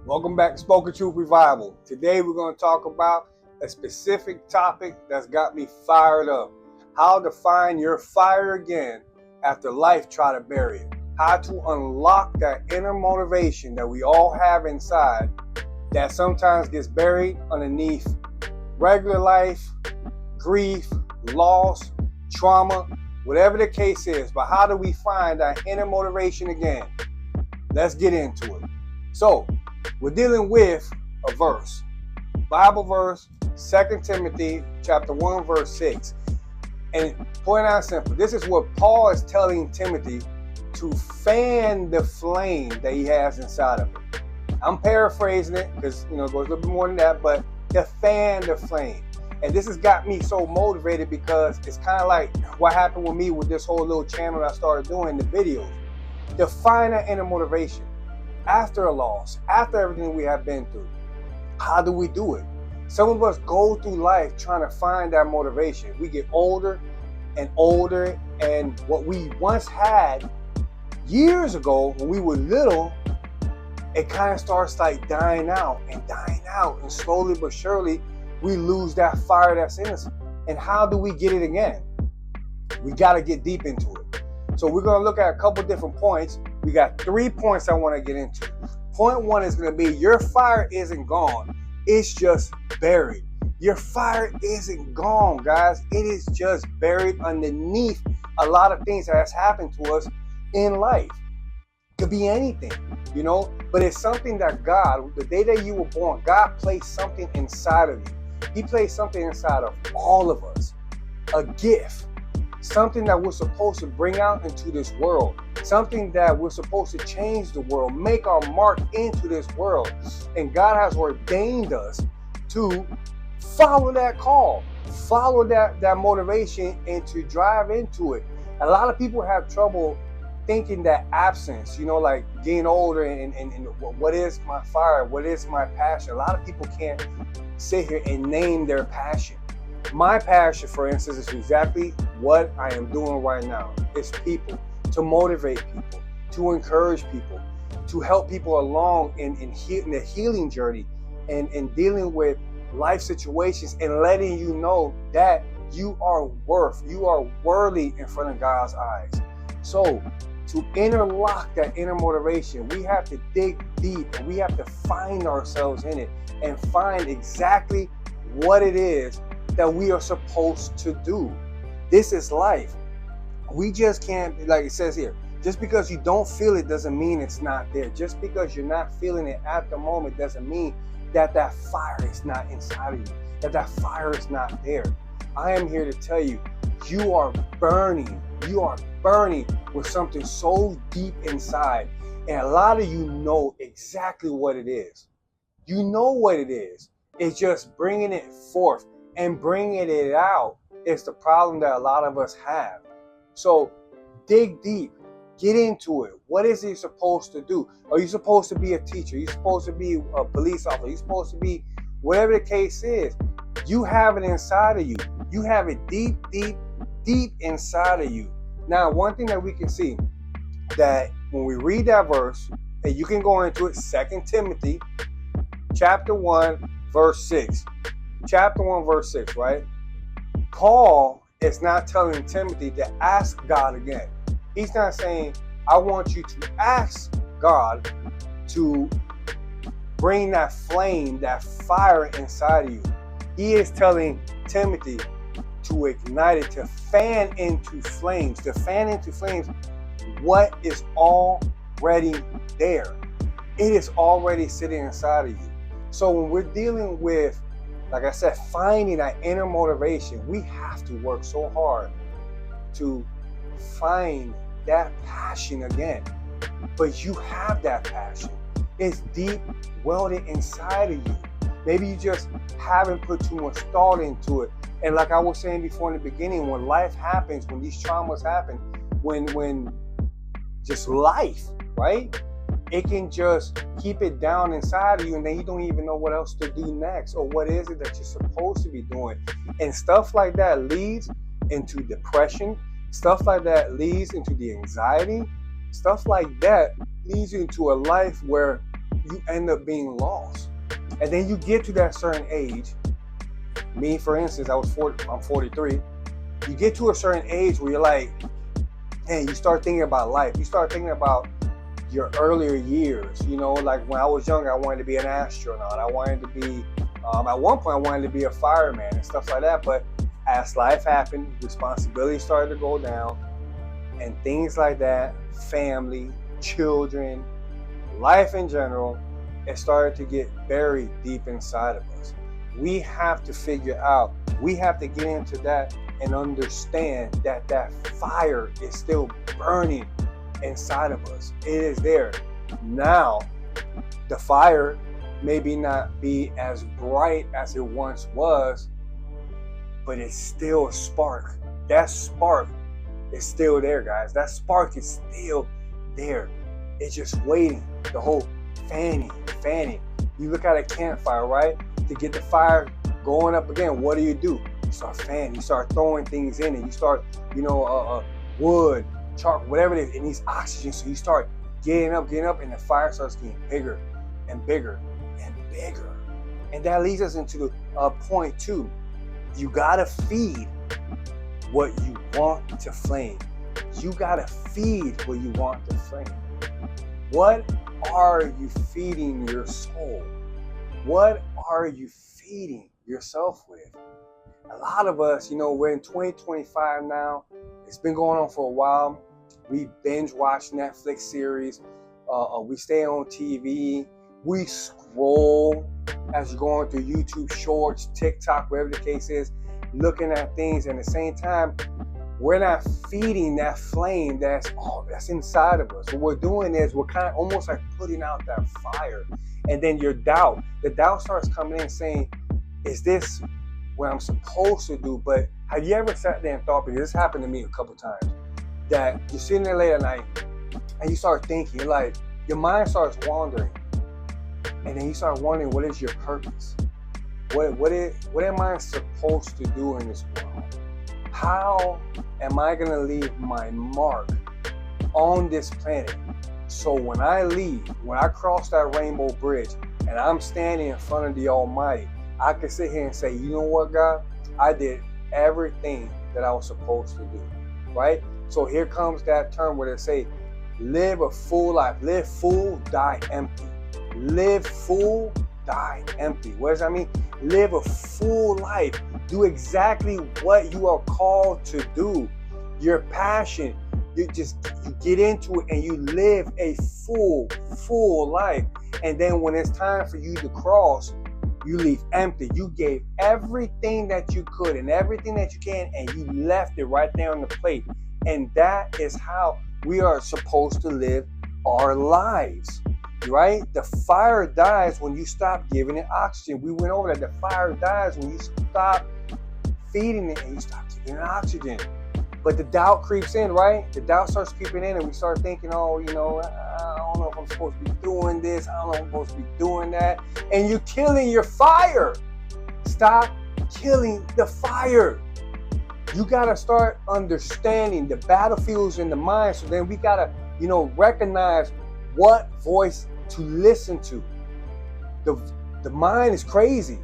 Welcome back to Spoken Truth Revival. Today we're going to talk about a specific topic that's got me fired up. How to find your fire again after life try to bury it. How to unlock that inner motivation that we all have inside that sometimes gets buried underneath regular life, grief, loss, trauma, whatever the case is. But how do we find that inner motivation again? Let's get into it. So, we're dealing with a verse, Bible verse, 2 Timothy chapter 1, verse 6. And point out simple, this is what Paul is telling Timothy to fan the flame that he has inside of him. I'm paraphrasing it because it goes a little bit more than that, but to fan the flame. And this has got me so motivated because it's kind of like what happened with me with this whole little channel that I started doing, the videos. To find that inner motivation. After a loss, after everything we have been through, how do we do it? Some of us go through life trying to find that motivation. We get older and older, and what we once had years ago when we were little, it kind of starts like dying out, and slowly but surely we lose that fire that's in us. And how do we get it again? We got to get deep into it. So we're going to look at a couple different points. We got 3 points I want to get into. Point 1 is going to be your fire isn't gone. It's just buried. Your fire isn't gone, guys. It is just buried underneath a lot of things that has happened to us in life. It could be anything, but it's something that God, the day that you were born, God placed something inside of you. He placed something inside of all of us, a gift. Something that we're supposed to bring out into this world. Something that we're supposed to change the world, make our mark into this world. And God has ordained us to follow that call, follow that motivation, and to drive into it. A lot of people have trouble thinking that absence, like getting older and what is my fire? What is my passion? A lot of people can't sit here and name their passion. My passion, for instance, is exactly what I am doing right now. It's people, to motivate people, to encourage people, to help people along in the healing journey and dealing with life situations and letting you know that you are worthy in front of God's eyes. So to interlock that inner motivation, we have to dig deep and we have to find ourselves in it and find exactly what it is that we are supposed to do. This is life. We just can't, like it says here, just because you don't feel it doesn't mean it's not there. Just because you're not feeling it at the moment doesn't mean that fire is not inside of you, that fire is not there. I am here to tell you, you are burning with something so deep inside. And a lot of you know exactly what it is. You know what it is. It's just bringing it forth. And bringing it out is the problem that a lot of us have. So dig deep, get into it. What is it supposed to do? Are you supposed to be a teacher? Are you supposed to be a police officer? Are you supposed to be whatever the case is? You have it inside of you. You have it deep, deep, deep inside of you. Now, one thing that we can see that when we read that verse, and you can go into it, 2 Timothy chapter 1, verse 6. Chapter 1, verse 6, right? Paul is not telling Timothy to ask God again. He's not saying, I want you to ask God to bring that flame, that fire inside of you. He is telling Timothy to ignite it, to fan into flames, what is already there. It is already sitting inside of you. So when we're dealing with, like I said, finding that inner motivation, we have to work so hard to find that passion again. But you have that passion. It's deep welded inside of you. Maybe you just haven't put too much thought into it. And like I was saying before in the beginning, when life happens, when these traumas happen, when just life, right? It can just keep it down inside of you, and then you don't even know what else to do next, or what is it that you're supposed to be doing. And stuff like that leads into depression. Stuff like that leads into the anxiety. Stuff like that leads you into a life where you end up being lost. And then you get to that certain age. Me, for instance, I'm 43. You get to a certain age where you're like, hey, you start thinking about life. You start thinking about your earlier years. You know, like when I was younger, I wanted to be an astronaut. I wanted to be, at one point, I wanted to be a fireman and stuff like that. But as life happened, responsibilities started to go down and things like that, family, children, life in general, it started to get buried deep inside of us. We have to figure out, we have to get into that and understand that that fire is still burning inside of us. It is there. Now, the fire maybe not be as bright as it once was, but it's still a spark. That spark is still there, guys. That spark is still there. It's just waiting. The whole fanning. You look at a campfire, right? To get the fire going up again, what do? You start fanning. You start throwing things in it. You start, wood, chalk, whatever it is. It needs oxygen. So you start getting up, and the fire starts getting bigger and bigger and bigger. And that leads us into point 2. You gotta feed what you want to flame. You gotta feed what you want to flame. What are you feeding your soul? What are you feeding yourself with? A lot of us, we're in 2025 now. It's been going on for a while. We binge watch Netflix series. We stay on TV. We scroll as you're going through YouTube Shorts, TikTok, whatever the case is, looking at things. And at the same time, we're not feeding that flame that's inside of us. What we're doing is we're kind of almost like putting out that fire. And then the doubt starts coming in saying, is this what I'm supposed to do? But have you ever sat there and thought, because this happened to me a couple times, that you're sitting there late at night and you start thinking, like your mind starts wandering. And then you start wondering, what is your purpose? What am I supposed to do in this world? How am I going to leave my mark on this planet? So when I leave, when I cross that rainbow bridge and I'm standing in front of the Almighty, I can sit here and say, you know what, God? I did everything that I was supposed to do, right? So here comes that term where they say, live a full life. Live full, die empty. Live full, die empty. What does that mean? Live a full life. Do exactly what you are called to do. Your passion, you get into it and you live a full life. And then when it's time for you to cross, you leave empty. You gave everything that you could and everything that you can, and you left it right there on the plate. And that is how we are supposed to live our lives, right? The fire dies when you stop giving it oxygen. We went over that. The fire dies when you stop feeding it and you stop giving it oxygen. But the doubt creeps in, right? The doubt starts creeping in and we start thinking, I don't know if I'm supposed to be doing this. I don't know if I'm supposed to be doing that. And you're killing your fire. Stop killing the fire. You got to start understanding the battlefields in the mind. So then we got to, recognize what voice to listen to. The mind is crazy.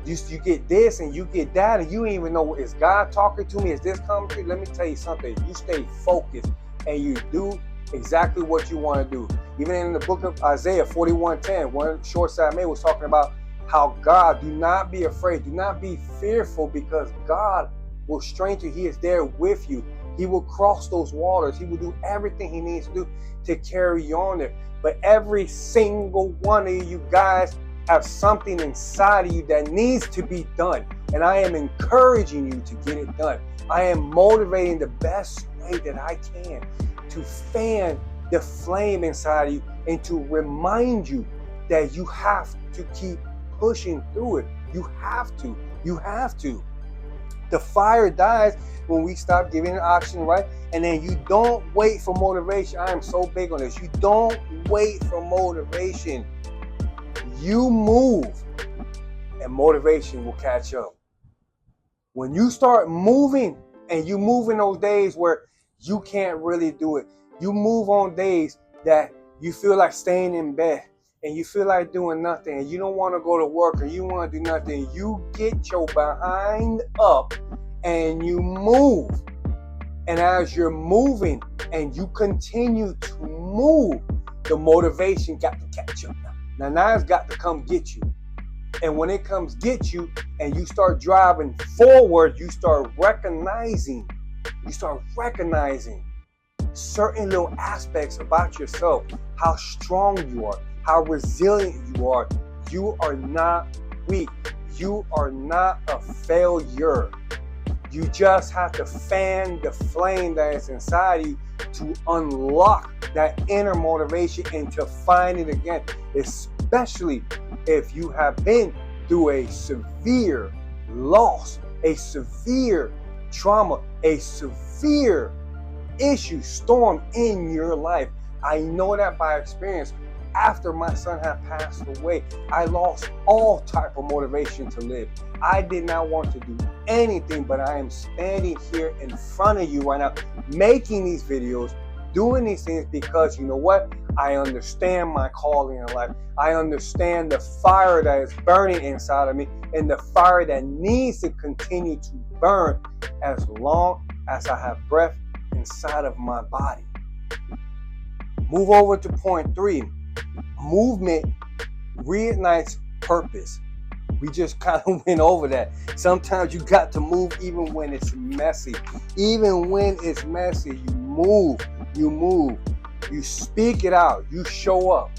You get this and you get that and you don't even know, is God talking to me? Is this coming to you? Let me tell you something. You stay focused and you do exactly what you want to do. Even in the book of Isaiah 41:10, one short side man was talking about how God, do not be afraid. Do not be fearful, because God will strengthen you. He is there with you. He will cross those waters. He will do everything he needs to do to carry you on there. But every single one of you guys have something inside of you that needs to be done. And I am encouraging you to get it done. I am motivating the best way that I can to fan the flame inside of you and to remind you that you have to keep pushing through it. You have to. The fire dies when we stop giving it oxygen, right? And then you don't wait for motivation. I am so big on this. You don't wait for motivation. You move and motivation will catch up. When you start moving and you move in those days where you can't really do it, you move on days that you feel like staying in bed and you feel like doing nothing, and you don't want to go to work, or you want to do nothing, you get your behind up and you move. And as you're moving and you continue to move, the motivation got to catch up. Now it's got to come get you. And when it comes get you and you start driving forward, you start recognizing certain little aspects about yourself, how strong you are, how resilient you are. You are not weak. You are not a failure. You just have to fan the flame that is inside you to unlock that inner motivation and to find it again, especially if you have been through a severe loss, a severe trauma, a severe issue, storm in your life. I know that by experience. After my son had passed away, I lost all type of motivation to live. I did not want to do anything, but I am standing here in front of you right now, making these videos, doing these things because you know what? I understand my calling in life. I understand the fire that is burning inside of me and the fire that needs to continue to burn as long as I have breath inside of my body. Move over to point 3. Movement reignites purpose. We just kind of went over that. Sometimes you got to move even when it's messy. Even when it's messy, you move. You speak it out. You show up.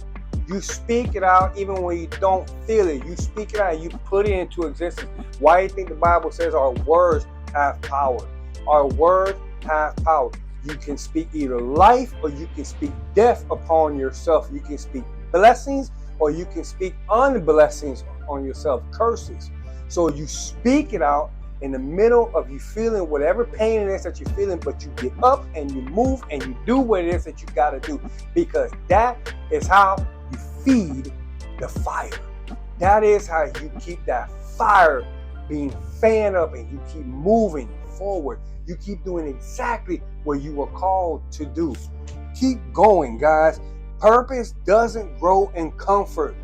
You speak it out even when you don't feel it. You speak it out and you put it into existence. Why do you think the Bible says our words have power? Our words have power. You can speak either life or you can speak death upon yourself. You can speak blessings or you can speak unblessings on yourself, curses. So you speak it out in the middle of you feeling whatever pain it is that you're feeling, but you get up and you move and you do what it is that you got to do, because that is how you feed the fire. That is how you keep that fire being fanned up and you keep moving forward. You keep doing exactly what you were called to do. Keep going, guys. Purpose doesn't grow in comfort.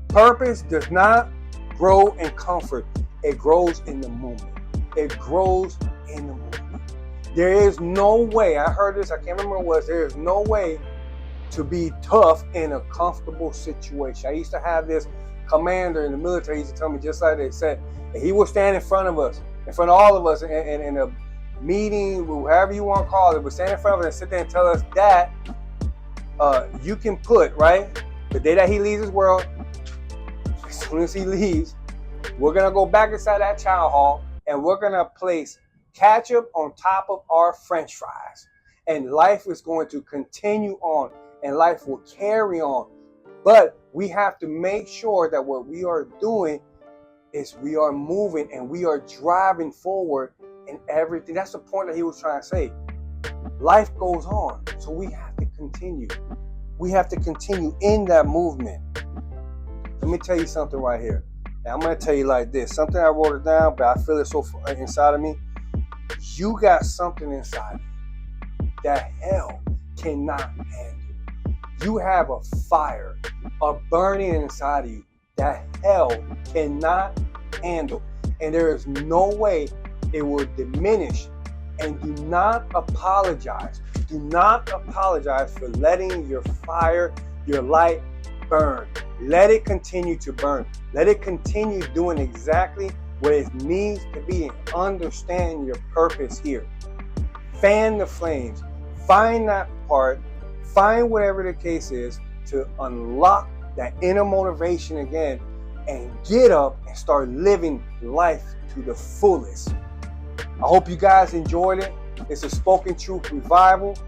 Purpose does not grow in comfort. It grows in the moment. It grows in the moment. There is no way, I heard this, I can't remember what it was, there is no way to be tough in a comfortable situation. I used to have this commander in the military, he used to tell me just like they said, he would stand in front of us, in front of all of us in a meeting, however you want to call it, would stand in front of us and sit there and tell us that you can put, right, the day that he leaves this world, as soon as he leaves, we're going to go back inside that chow hall and we're going to place ketchup on top of our French fries. And life is going to continue on and life will carry on. But we have to make sure that what we are doing is we are moving and we are driving forward in everything. That's the point that he was trying to say. Life goes on, so we have to continue. We have to continue in that movement. Let me tell you something right here. And I'm going to tell you like this. Something I wrote it down, but I feel it so inside of me. You got something inside of you that hell cannot handle. You have a fire, a burning inside of you that hell cannot handle. And there is no way it will diminish. And do not apologize. Do not apologize for letting your fire, your light burn. Let it continue to burn. Let it continue doing exactly what it needs to be, and understand your purpose here. Fan the flames. Find that part. Find whatever the case is to unlock that inner motivation again and get up and start living life to the fullest. I hope you guys enjoyed it. It's a Spoken Truth Revival.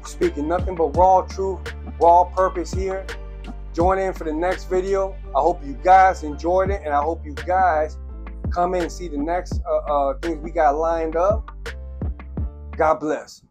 Speaking nothing but raw truth, raw purpose here. Join in for the next video. I hope you guys enjoyed it, and I hope you guys come in and see the next things we got lined up. God bless.